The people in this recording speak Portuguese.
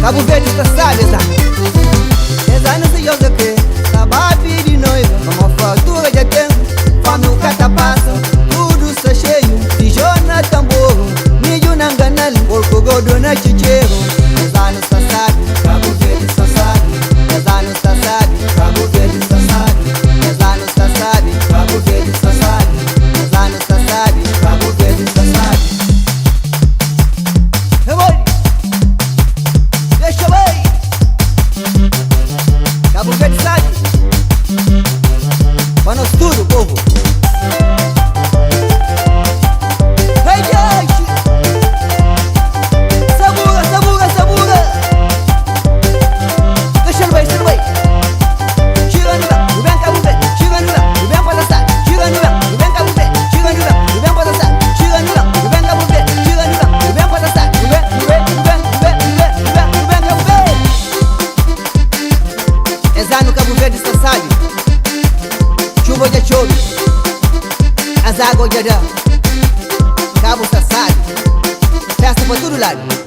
Cabo Verde está sabe, Exato não sei o que Sabapi de noiva Uma fatura de tempo Fome o catapassa Tudo está cheio Tijona tambor Milho na ganal Porco gordo na chicheiro Exato está sabe Cabo Verde está sabe Exato está sabe Cabo Verde está sabe Exato está sabe Cabo Verde está sabe Exato está sabe Cabo Verde está sabe Cabo Verde sabe Para nós tudo, povo. Hey, gente! Sabura, sabura, sabura. Deixa ele bem, Chega no lá, o bem Cabo Verde. Chega no lá, o bem para dançar. Chega no lá, o bem Cabo Verde. Chega no lá, o bem para dançar. Chega no lá, o bem Cabo Verde. Chega no lá, o bem para dançar. O bem Cabo Verde. Exato, Cabo Verde está sabe. Chuva de chove, as águas de Cabo está sabe. Festa para todo lado.